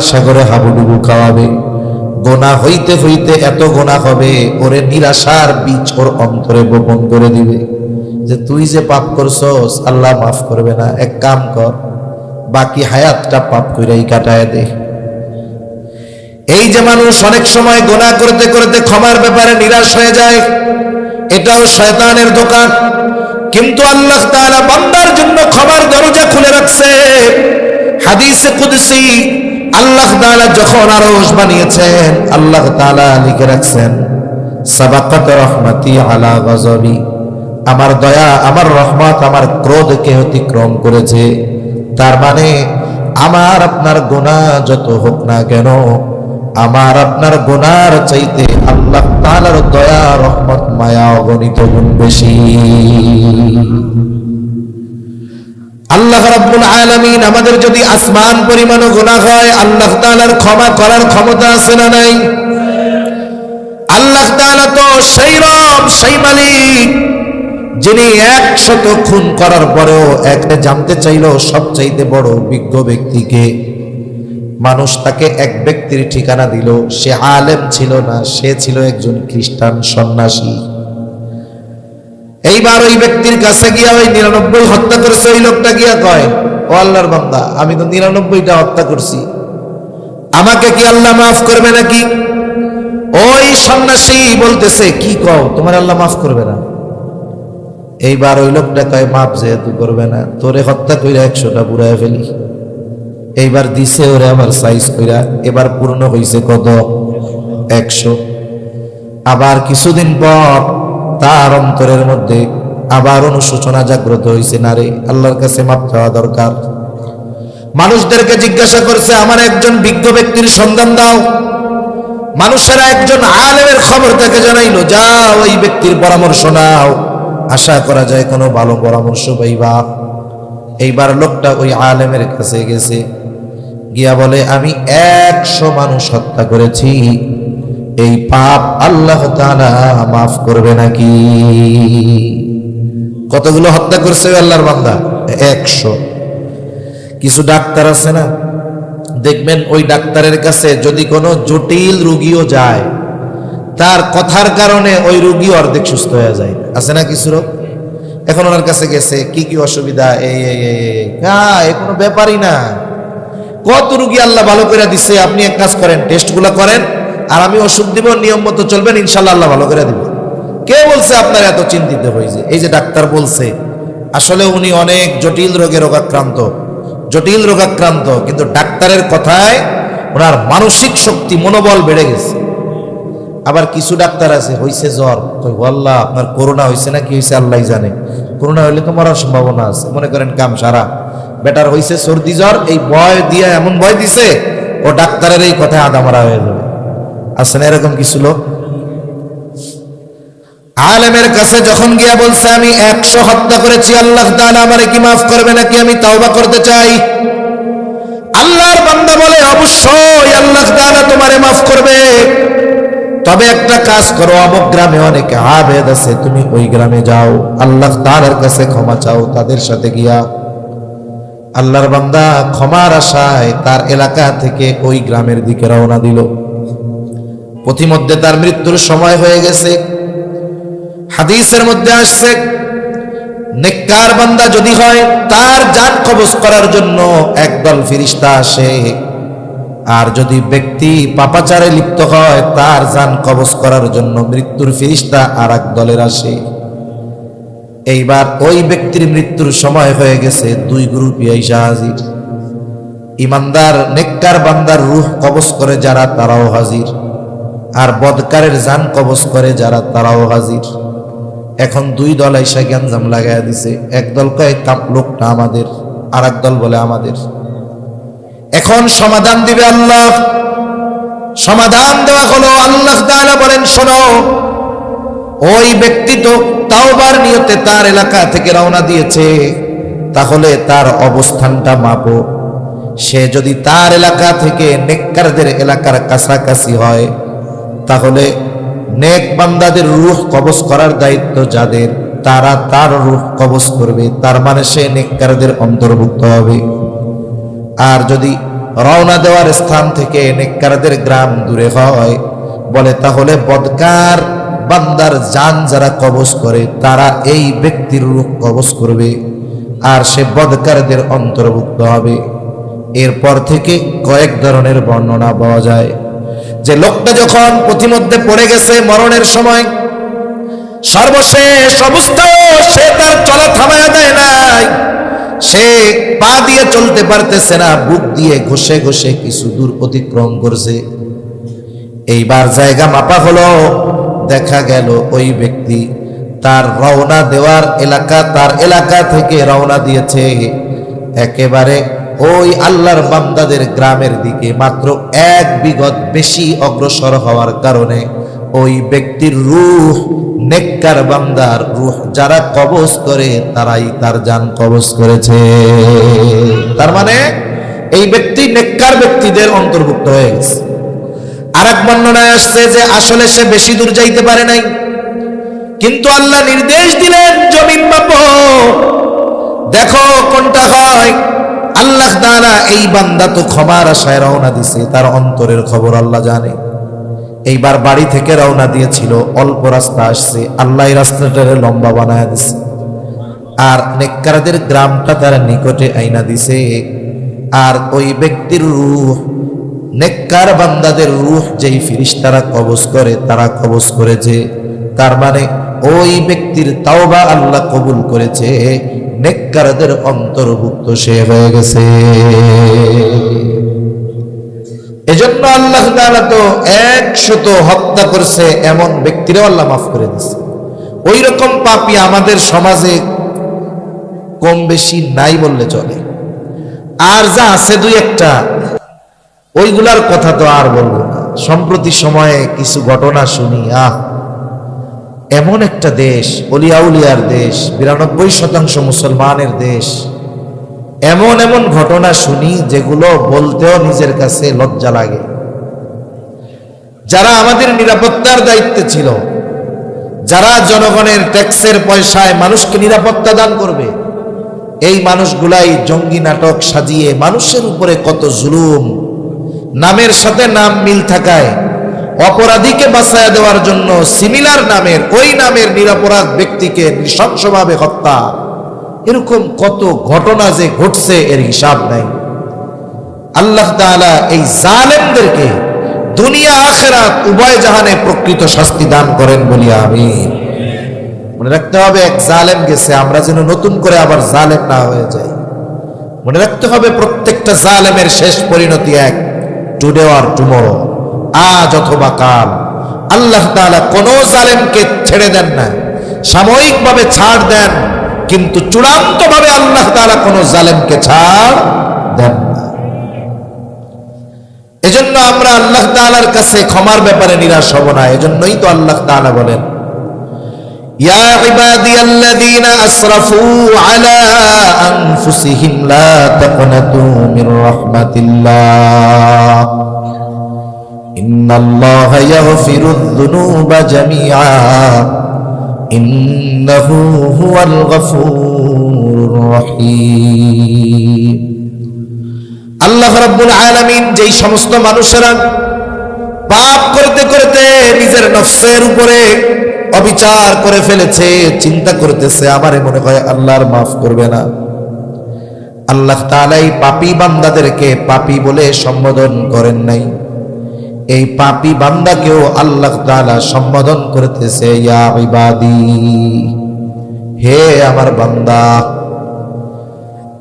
সাগরে হাবুডুবু খাওয়াবে। গোনা হইতে হইতে এত গোনা হবে, ওরে নিরাশার বীজ ওর অন্তরে বপন করে দিবে যে তুই যে পাপ করছস আল্লাহ মাফ করবে না, এক কাম কর, বাকি হায়াতটা পাপ কইরাই কাটায় দে। এই যে মানুষ অনেক সময় গোনা করতে করতে ক্ষমার ব্যাপারে নিরাশ হয়ে যায়, এটাও শয়তানের দোকান। কিন্তু আল্লাহ তাআলা বান্দার জন্য ক্ষমার দরজা খুলে রাখছে। হাদিসে কুদসি আল্লাহ তাআলা যখন আরশ বানিয়েছেন, আল্লাহ তাআলা লিখে রাখছেন সাবাকাত রহমাতি আলা গযবি, আমার দয়া, আমার রহমত আমার ক্রোধকে অতিক্রম করেছে। তার মানে আমার আপনার গুনাহ যত হোক না কেন, আমার আপনার গুনার চাইতে আল্লাহ তাআলার দয়া, রহমত, মায়া অগণিত গুণ বেশি। আল্লাহ রাব্বুল আলামিন আমাদের যদি আসমান পরিমাণও গুনাহ হয়, আল্লাহ তাআলার ক্ষমা করার ক্ষমতা আছে না নাই? আল্লাহ তাআলা তো সেই রব, সেই মালিক যিনি 100 খুন করার পরেও একটা জানতে চাইল সবচাইতে বড় বিজ্ঞ ব্যক্তিকে। মানুষ তাকে এক ব্যক্তির ঠিকানা দিল, সে আলেম ছিল না, সে ছিল একজন খ্রিস্টান সন্ন্যাসী। এইবার ওই ব্যক্তির কাছে গিয়া ওই 99 হত্যা করেছে ওই লোকটা গিয়া কয়, ও আল্লাহর বান্দা, আমি তো 99টা হত্যা করছি, আমাকে কি আল্লাহ মাফ করবে নাকি? ওই সন্ন্যাসী বলতেছে, কি কও, তোমার আল্লাহ মাফ করবে না? এইবার ওই লোকটা কয়, মাফ যেহেতু করবে না, তোরে হত্যা কইরা 100টা পুরায় ফেলি। এইবার দিছে ওরে আমার সাইজ কইরা, এবার পূর্ণ হইছে কত? 100। আবার কিছুদিন পর তার অন্তরের মধ্যে আবার অনুশোচনা জাগ্রত হইছে, না রে, আল্লাহর কাছে মাপ চাওয়া দরকার। মানুষদেরকে জিজ্ঞাসা করছে, আমার একজন বিজ্ঞ ব্যক্তির সন্ধান দাও। মানুষেরা একজন আলেমের খবর তাকে জানাইলো, যাও ওই ব্যক্তির পরামর্শ নাও, আশা করা যায় কোনো ভালো পরামর্শ পাইবা। এইবার লোকটা ওই আলেমের কাছে গেছে, গিয়া বলে, আমি 100 মানুষ হত্যা করেছি, এই পাপ আল্লাহ তাআলা মাফ করবে নাকি? কতগুলো হত্যা করছে আল্লাহর বান্দা? 100। কিছু ডাক্তার আছে না, দেখবেন ওই ডাক্তারের কাছে যদি কোনো জটিল রোগীও যায়, তার কথার কারণে ওই রোগী অর্ধেক সুস্থ হয়ে যায়, আছে না কিছু রোগ? এখন ওনার কাছে গেছে, কি কি অসুবিধা, এই কোনো ব্যাপারই না, কত রোগী আল্লাহ ভালো করে দিছে, আপনি এক কাজ করেন, টেস্টগুলো করেন, আর আমি ওষুধ দিব, নিয়ম মতো চলবেন, ইনশাল্লাহ আল্লাহ ভালো করে দিব। কে বলছে আপনার এত চিন্তিত হয়েছে? এই যে ডাক্তার বলছে, আসলে উনি অনেক জটিল রোগে রোগাক্রান্ত, কিন্তু ডাক্তারের কথায় ওনার মানসিক শক্তি, মনোবল বেড়ে গেছে। আবার কিছু ডাক্তার আছে, হইছে জ্বর, আল্লাহ আপনার করোনা হয়েছে না কি হয়েছে আল্লাহ জানে, করোনা হইলে তো মরার সম্ভাবনা আছে, মনে করেন কাম সারা, বেটার হইছে সর্দি জ্বর, এই ভয় দিয়ে এমন ভয় দিছে ও ডাক্তারের এই কথায় আদা মারা হয়ে যাবে। আছে না এরকম কিছু লোক? আলেমের কাছে যখন গিয়া বলছে, আমি 100 হত্যা করেছি, আল্লাহ তাআলা আমারে কি মাফ করবে নাকি, আমি তাওবা করতে চাই। আল্লাহর বান্দা বলে, অবশ্যই আল্লাহ তাআলা তোমারে মাফ করবে, তবে একটা কাজ করো, অমুক গ্রামে অনেক আবেদ আছে, তুমি ওই গ্রামে যাও, আল্লাহ তাআলার কাছে ক্ষমা চাও তাদের সাথে গিয়া। আল্লাহর বান্দা ক্ষমার আশায় তার এলাকা থেকে ওই গ্রামের দিকে রওনা দিল। পথিমধ্যে তার মৃত্যুর সময় হয়ে গেছে। হাদিসের মধ্যে আসছে, নেককার বান্দা যদি হয়, তার জান কবজ করার জন্য একদল ফেরেশতা আসে, আর যদি ব্যক্তি পাপাচারে লিপ্ত হয়, তার জান কবজ করার জন্য মৃত্যুর ফেরেশতা আর এক দলের আসে। এইবার ওই ব্যক্তির মৃত্যুর সময় হয়ে গেছে, 2 গ্রুপই আইসা হাজির। ইমানদার নেককার বান্দার রূহ কবজ করে যারা, তারাও হাজির, আর বদকারের জান কবজ করে যারা, তারাও হাজির। এখন 2 দল আইসা গ্যাঞ্জাম লাগাইয়া দিছে। এক দল কয় লোকটা আমাদের, আর এক দল বলে আমাদের। এখন সমাধান দিবে আল্লাহ। সমাধান দেওয়া হলো, আল্লাহ তাআলা বলেন, শোনো, ওই ব্যক্তি তো তাওবার নিয়তে তার এলাকা থেকে রওনা দিয়েছে, তাহলে তার অবস্থানটা মাপো। সে যদি তার এলাকা থেকে নেককারদের এলাকার কাছাকাছি হয়, তাহলে নেক বান্দাদের রূহ কবজ করার দায়িত্ব যাদের, তারা তার রূহ কবজ করবে, তার মানে সে নেককারদের অন্তর্ভুক্ত হবে। আর যদি রওনা দেওয়ার স্থান থেকে নেককারদের গ্রাম দূরে হয়, বলে তাহলে বদকার বান্দার জান যারা কবজ করে তারা এই ব্যক্তির রূহ কবজ করবে আর সে বদকারদের অন্তর্ভুক্ত হবে। এরপর থেকে কয়েক ধরনের বর্ণনা পাওয়া যায় যে লোকটা যখন পথিমধ্যে পড়ে গেছে মরণের সময়, সর্বশেষ অবস্থায় সে তার চলা থামায়া দেয় নাই, সে পা দিয়ে চলতে পারতেছে না, বুক দিয়ে ঘষে ঘষে কিছু দূর অতিক্রম করছে। এইবার জায়গা মাপা হলো, দেখা গেল ওই ব্যক্তি তার রওনা দেওয়ার এলাকা, তার এলাকা থেকে রওনা দিয়েছে একেবারে ওই আল্লাহর বান্দাদের গ্রামের দিকে। মাত্র 1 বিঘত বেশি অগ্রসর হওয়ার কারণে ওই ব্যক্তির রূহ, নেককার বান্দার রূহ যারা কবজ করে তারাই তার জান কবজ করেছে। তার মানে এই ব্যক্তি নেককার ব্যক্তিদের অন্তর্ভুক্ত হয়ে গেছে। আরেক বর্ণনায় আসছে যে আসলে সে বেশি দূর যাইতে পারে নাই, কিন্তু আল্লাহ নির্দেশ দিলেন জমিন মাপো, দেখো কোনটা হয়। আল্লাহ তাআলা এই বান্দা তো ক্ষমার আশায় রওনা দিছে, তার অন্তরের খবর আল্লাহ জানে। এইবার বাড়ি থেকে রওনা দিয়েছিল, অল্প রাস্তা আসছে, আল্লাহ এই রাস্তাটারে লম্বা বানায় দিছে আর নেককারদের গ্রামটা তার নিকটে আইনা দিছে। আর ওই ব্যক্তির রূহ, নেককার বান্দাদের রূহ যেই ফেরেশতারা কবজ করে তারা কবজ করেছে। তার মানে ওই ব্যক্তির তাওবা আল্লাহ কবুল করেছে, নেককারদের অন্তর্ভুক্ত সে হয়ে গেছে। এজন্য আল্লাহ তাআলা তো 100 হত্যা করছে এমন ব্যক্তিরাও আল্লাহ মাফ করে দিয়েছে। ওই রকম পাপী আমাদের সমাজে কম বেশি নাই বললে চলে। আর যা আছে 2-1টা, ওইগুলার কথা তো আর বলবো না। সম্প্রতি সময়ে কিছু ঘটনা শুনি, এমন একটা দেশ, অলিয়া উলিয়ার দেশ, 92% মুসলমানের দেশ, এমন এমন ঘটনা শুনি যেগুলো বলতেও নিজের কাছে লজ্জা লাগে। যারা আমাদের নিরাপত্তার দায়িত্বে ছিল, যারা জনগণের ট্যাক্সের পয়সায় মানুষকে নিরাপত্তা দান করবে, এই মানুষগুলাই জঙ্গি নাটক সাজিয়ে মানুষের উপরে কত জুলুম, নামের সাথে নাম মিল থাকায় অপরাধীকে বাঁচায়া দেওয়ার জন্য সিমিলার নামের, ওই নামের নিরপরাধ ব্যক্তিকে নৃশংসভাবে হত্যা, এরকম কত ঘটনা যে ঘটছে এর হিসাব নাই। আল্লাহ তাআলা এই জালেমদেরকে দুনিয়া আখিরাত উভয় জাহানে প্রকৃত শাস্তি দান করেন বলি আমিন। মনে রাখতে হবে, এক জালেম গেছে, আমরা যেন নতুন করে আবার জালেম না হয়ে যাই। মনে রাখতে হবে প্রত্যেকটা জালেমের শেষ পরিণতি এক, টুডে অর টুমরো, আজ অথবা কাল। আল্লাহ তাআলা কোন জালেমকে ছেড়ে দেন না, সাময়িকভাবে ছাড় দেন, কিন্তু চূড়ান্তভাবে আল্লাহ তাআলা কোন জালেমকে ছাড় দেন না। এজন্য আমরা আল্লাহ তাআলার কাছে ক্ষমার ব্যাপারে নিরাশ হব না। এজন্যই তো আল্লাহ তাআলা বলেন, ইয়া ইবাদিয়াল্লাযীনা আসরাফু আলা আনফুসিহিম লা তাকনাতু মির রাহমাতিল্লাহ ইন্নাল্লাহা ইয়াগফিরুয যুনুবা জামিআ ইন্নাহু হুয়াল গফুরুর রহিম। আল্লাহ রাব্বুল আলামিন যেই সমস্ত মানুষেরা পাপ করতে করতে নিজের নফসের উপরে অবিচার করে ফেলেছে, চিন্তা করতেছে আমারে মনে হয় আল্লাহর মাফ করবে না, আল্লাহ তাআলা এই পাপী বান্দাদেরকে পাপী বলে সম্বোধন করেন নাই। এই পাপী বান্দাকেও আল্লাহ তাআলা সম্বোধন করতেছে ইয়া ইবাদি, হে আমার বান্দা।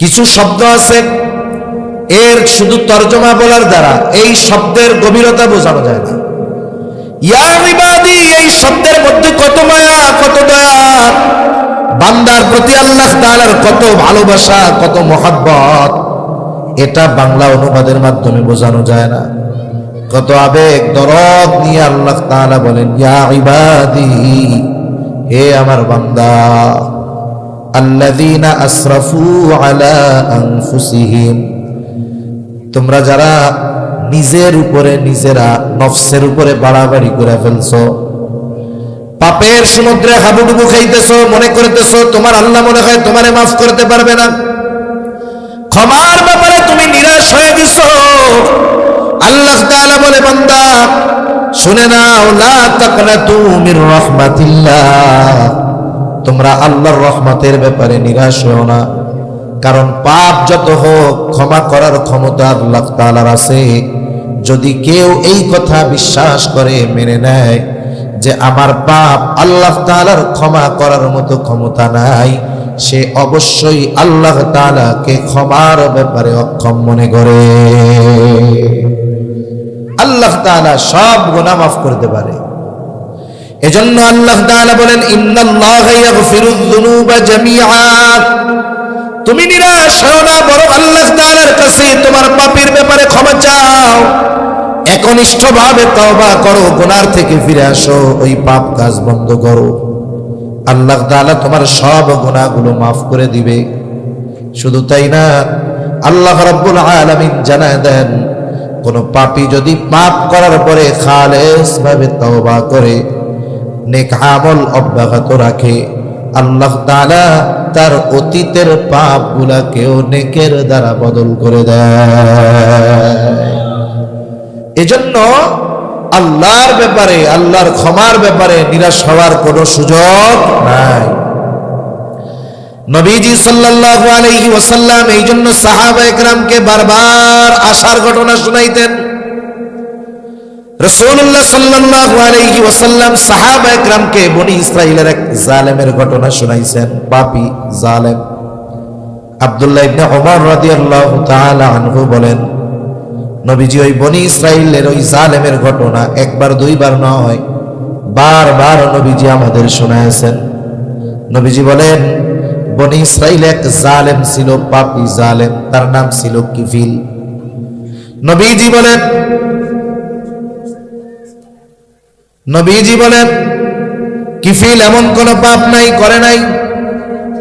কিছু শব্দ আছে এর শুধু তর্জমা বলার দ্বারা এই শব্দের গভীরতা বোঝানো যায় না। ইয়া ইবাদি, এই শব্দের মধ্যে কত মায়া, কত দয়া, বান্দার প্রতি আল্লাহ তাআলার কত ভালোবাসা, কত মহব্বত, এটা বাংলা অনুবাদের মাধ্যমে বোঝানো যায় না। কত আবেগ দরদ নিয়ে আল্লাহ তাআলা বলেন ইয়া ইবাদি, হে আমার বান্দা। আল্লাযীনা আসরাফু আলা আনফুসিহিম, তোমরা যারা নিজের উপরে নিজেরা নফসের উপরে বাড়াবাড়ি করে ফেলছো, পাপের সমুদ্রে হাবুডুবু খাইতেছো, মনে করতেছো তোমার আল্লাহ মনে হয় তোমারে মাফ করতে পারবে না, ক্ষমার ব্যাপারে তুমি নিরাশ হয়ে গেছো, আল্লাহ তাআলা বলে বান্দা শুনে নাও, লা তাকনাতু মির রাহমাতিল্লাহ, তোমরা আল্লাহর রহমতের ব্যাপারে নিরাশ হও না। কারণ পাপ যত হোক ক্ষমা করার ক্ষমতা আল্লাহ তাআলার আছে। যদি কেউ এই কথা বিশ্বাস করে মেনে নেয় যে আমার পাপ আল্লাহ তাআলার ক্ষমা করার মতো ক্ষমতা নাই, সে অবশ্যই আল্লাহ তাআলাকে ক্ষমার ব্যাপারে অক্ষম মনে করে। আল্লাহ তাআলা সব গুনাহ মাফ করতে পারে। এজন্য আল্লাহ তাআলা বলেন, ইন্নাল্লাহা ইয়াগফিরুয যুনুবা জামিআ। তুমি নিরাশ হও না, বরং আল্লাহ তাআলার কাছে তোমার পাপের ব্যাপারে ক্ষমা চাও, একনিষ্ঠভাবে তওবা করো, গুনাহ থেকে ফিরে আসো, ওই পাপ কাজ বন্ধ করো। আল্লাহ তাআলা তোমার সব গুনাহগুলো মাফ করে দিবে। শুধু তাই না, আল্লাহ রাব্বুল আলামিন জানায় দেন, কোন পাপী যদি পাপ করার পরে খালেস ভাবে তওবা করে, নেক আমল অব্যাহত রাখে, আল্লাহ তাআলা তার অতীতের পাপগুলোকেও নেকের দ্বারা বদল করে দেয়। এজন্য আল্লাহর ব্যাপারে, আল্লাহর ক্ষমার ব্যাপারে নিরাশ হওয়ার কোনো সুযোগ নাই। নবীজি সাল্লাল্লাহু আলাইহি ওয়াসাল্লাম এই জন্য সাহাবায়ে কেরামকে বারবার আশার ঘটনা শুনাইতেন। রাসূলুল্লাহ সাল্লাল্লাহু আলাইহি ওয়াসাল্লাম সাহাবায়ে কেরামকে বনি ইসরাইলের এক জালেমের ঘটনা শুনাইছেন, পাপী জালেম। আব্দুল্লাহ ইবনে ওমর রাদিয়াল্লাহু তাআলা আনহু বলেন, নবীজি ওই বনি ইসরাইলের ওই জালেমের ঘটনা একবার দুইবার নয়, বারবার নবীজি আমাদের শোনায়েছেন। নবীজি বলেন, বনি ইসরাইলে এক জালেম ছিল, পাপী জালেম, তার নাম ছিল কিফিল। নবীজি বলেন কিফিল এমন কোন পাপ নাই করে নাই,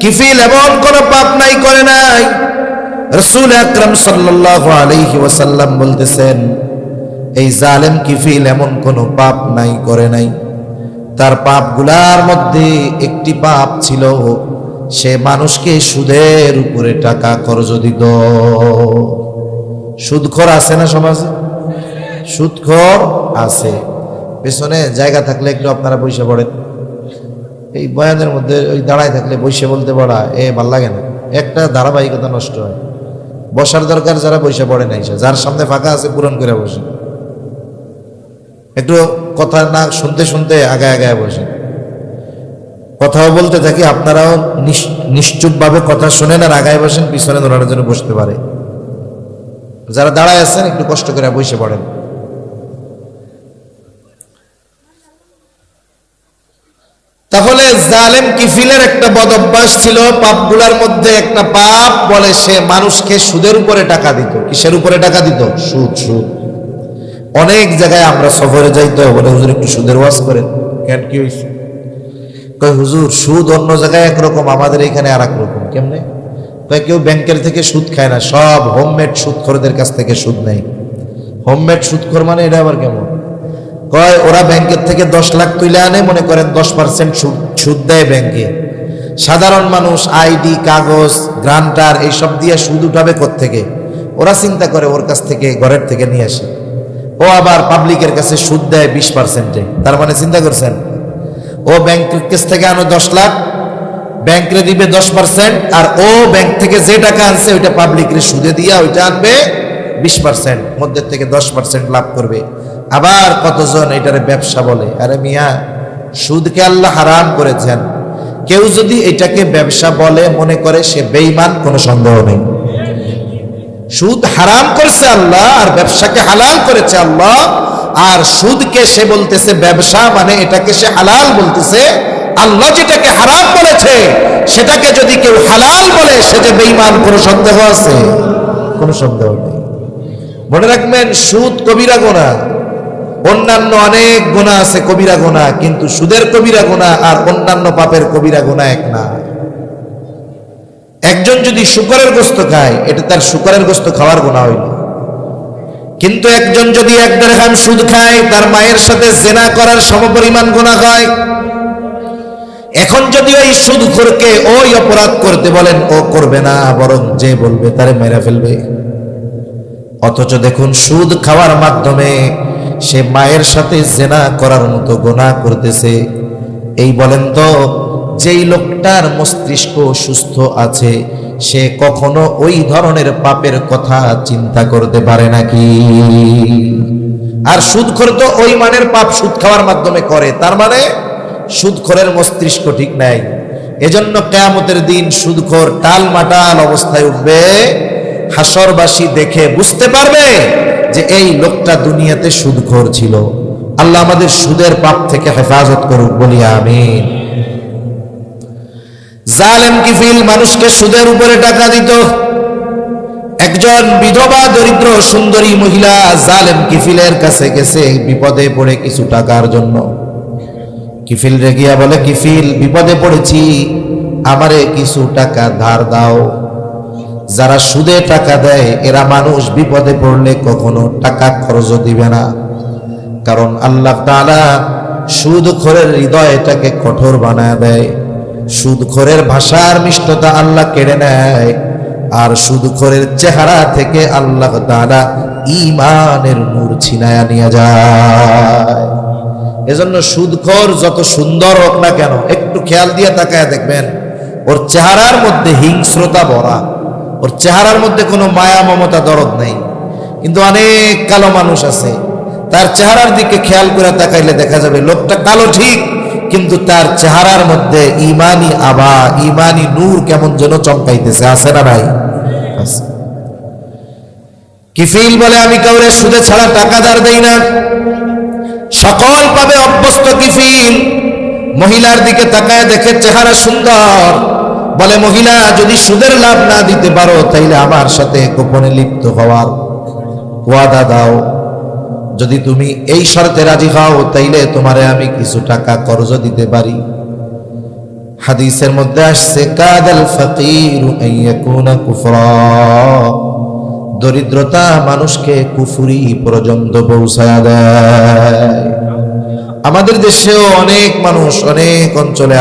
কিফিল এমন কোন পাপ নাই করে নাই। রাসূল আকরাম সাল্লাল্লাহু আলাইহি ওয়াসাল্লাম বলতেছেন, এই জালেম কিফিল এমন কোন পাপ নাই করে নাই। তার পাপগুলার মধ্যে একটি পাপ ছিল, সে মানুষকে সুদের উপরে টাকা কর্জ দিত। সুদখোর আছে না সমাজে? সুদখোর আছে। পেছনে জায়গা থাকলে একটু আপনারা বসে পড়েন। এই বয়ানের মধ্যে ওই দাঁড়ায় থাকলে বসে বলতে পড়া ভাল লাগে না, একটা ধারাবাহিকতা নষ্ট হয়। বসার দরকার, যারা বসে পড়ে নাই, যার সামনে ফাঁকা আছে পূরণ করে বসে। একটু কথা না শুনতে শুনতে আগায় আগায় বসে, কথাও বলতে থাকি, আপনারাও নিশ্চুপভাবে কথা শুনেন আর আগায় বসেন, পিছনে ধরার জন্য বসতে পারে। যারা দাঁড়ায় আছেন একটু কষ্ট করে বসে পড়েন। তাহলে জালেম কিফিলের একটা বদ অভ্যাস ছিল, পাপগুলার মধ্যে একটা পাপ বলে সে মানুষকে সুদের উপরে টাকা দিত। কিসের উপরে টাকা দিত? সুদ। সুদ। অনেক জায়গায় আমরা সফরে যাইতে বলে, হুজুর একটু সুদের ওয়াজ করেন। কেন, কি হয়েছে? কয় হুজুর সুদ অন্য জায়গায় একরকম, আমাদের এখানে আর এক রকম। কেমনে? কয় কেউ ব্যাংকের থেকে সুদ খায় না, সব হোমমেড সুদখোরদের কাছ থেকে সুদ নেয়। হোমমেড সুদখোর মানে এটা আবার কেমন? কয় ওরা ব্যাংকের থেকে 10 লাখ তুলে আনে, মনে করেন 10% সুদ দেয় ব্যাংকে। সাধারণ মানুষ আইডি, কাগজ, গ্রান্টার এইসব দিয়ে সুদ উঠাবে কোত্থেকে? ওরা চিন্তা করে ওর কাছ থেকে, ঘরের থেকে নিয়ে আসে। ও আবার পাবলিকের কাছে সুদ দেয় 20%-এ। তার মানে চিন্তা করছেন, ও ব্যাংকের কাছ থেকে আনো 10 লাখ, ব্যাংকে দিবে 10%, আর ও ব্যাংক থেকে যে টাকা আনছে ওইটা পাবলিকের সুদে দিয়া ওইটা আনবে 20%, মধ্যে থেকে 10% লাভ করবে। আবার কতজন এটারে ব্যবসা বলে। আরে মিয়া, সুদকে আল্লাহ হারাম করেছেন। কেউ যদি এটাকে ব্যবসা বলে মনে করে সে বেঈমান, কোনো সন্দেহ নেই। সুদ হারাম করেছে আল্লাহ, আর ব্যবসাকে হালাল করেছে আল্লাহ। আর সুদকে সে বলতেছে ব্যবসা, মানে এটাকে সে হালাল বলতেছে। আল্লাহ যেটাকে হারাম বলেছে সেটাকে যদি কেউ হালাল বলে সে যে বেঈমান, কোনো সন্দেহ আছে? কোনো সন্দেহ নেই। মনে রাখবেন, সুদ কবিরা গুনাহ। অন্যান্য অনেক গুনাহ আছে কবিরা গুনাহ, কিন্তু সুদের কবিরা গুনাহ আর অন্যান্য পাপের কবিরা গুনাহ এক না। একজন যদি শুকরের গোশত খায়, এটা তার শুকরের গোশত খাওয়ার গুনাহ হইল। কিন্তু একজন যদি 1 দিরহাম সুদ খায়, তার মায়ের সাথে জিনা করার সমপরিমাণ গুনাহ হয়। এখন যদি ওই সুদখোরকে ওই অপরাধ করতে বলেন, ও করবে না, বরং যে বলবে তারে মেরে ফেলবে। অথচ দেখুন সুদ খাওয়ার মাধ্যমে সে মায়ের সাথে জেনা করার মতো গুনাহ করতেছে। এই বলেন তো, যেই লোকটার মস্তিষ্ক সুস্থ আছে সে কখনো ওই ধরনের পাপের কথা চিন্তা করতে পারে নাকি? আর সুদখোর তো ওই মানের পাপ সুদ খাওয়ার মাধ্যমে করে, তার মানে সুদখোরের মস্তিষ্ক ঠিক নাই। এজন্য কিয়ামতের দিন সুদখোর টালমাটাল অবস্থায় উঠবে, হাসরবাসী দেখে বুঝতে পারবে যে এই লোকটা দুনিয়াতে সুদখোর ছিল। আল্লাহ আমাদের সুদের পাপ থেকে হেফাজত করুক, বলি আমিন। জালেম কিফিল মানুষকে সুদের উপরে টাকা দিত। একজন বিধবা দরিদ্র সুন্দরী মহিলা জালেম কিফিলের কাছে গেছে বিপদে পড়ে কিছু টাকার জন্য। কিফিল রেগিয়া বলে, কিফিল বিপদে পড়েছি, আমারে কিছু টাকা ধার দাও। যারা সুদে টাকা দেয় এরা মানুষ বিপদে পড়লে কখনো টাকা খরচ দিবে না, কারণ আল্লাহ তাআলা সুদখোরের হৃদয়টাকে কঠোর বানায় দেয়। সুদখোরের ভাষার মিষ্টতা আল্লাহ কেড়ে নেয়, আর সুদখোরের চেহারা থেকে আল্লাহ তাআলা ঈমানের নূর ছিনায়া নিয়ে যায়। এজন্য সুদখোর যত সুন্দর হোক না কেন, একটু খেয়াল দিয়ে তাকায় দেখবেন ওর চেহারার মধ্যে হিংস্রতা ভরা, ওর চেহারার মধ্যে কোনো মায়া মমতা দরদ নেই। কিন্তু অনেক কালো মানুষ আছে, তার চেহারার দিকে খেয়াল করে তাকাইলে দেখা যাবে লোকটা কালো ঠিক, কিন্তু তার চেহারার মধ্যে ইমানি আভা, ইমানি নূর কেমন যেন চমকাইতেছে। আছে না ভাই? কিফিল বলে, আমি কাউরে সুদে ছাড়া টাকা ধার দেই না। সকল পাবে অভ্যস্ত কিফিল মহিলার দিকে তাকায় দেখে চেহারা সুন্দর, বলে, মহিলা যদি সুদের লাভ না দিতে পারো তাইলে আমার সাথে গোপনে লিপ্ত হওয়ার ওয়াদা দাও। যদি তুমি এই শর্তে রাজি হও তাইলে তোমারে আমি কিছু টাকা কর্জ দিতে পারি। হাদিসের মধ্যে আসছে, কাদাল ফাকিরু আইয়াকুনা কুফরা, দরিদ্রতা মানুষকে কুফরি পর্যন্ত পৌঁছায় দেয়। আমাদের দেশেও অনেক মানুষ অনেক অঞ্চলে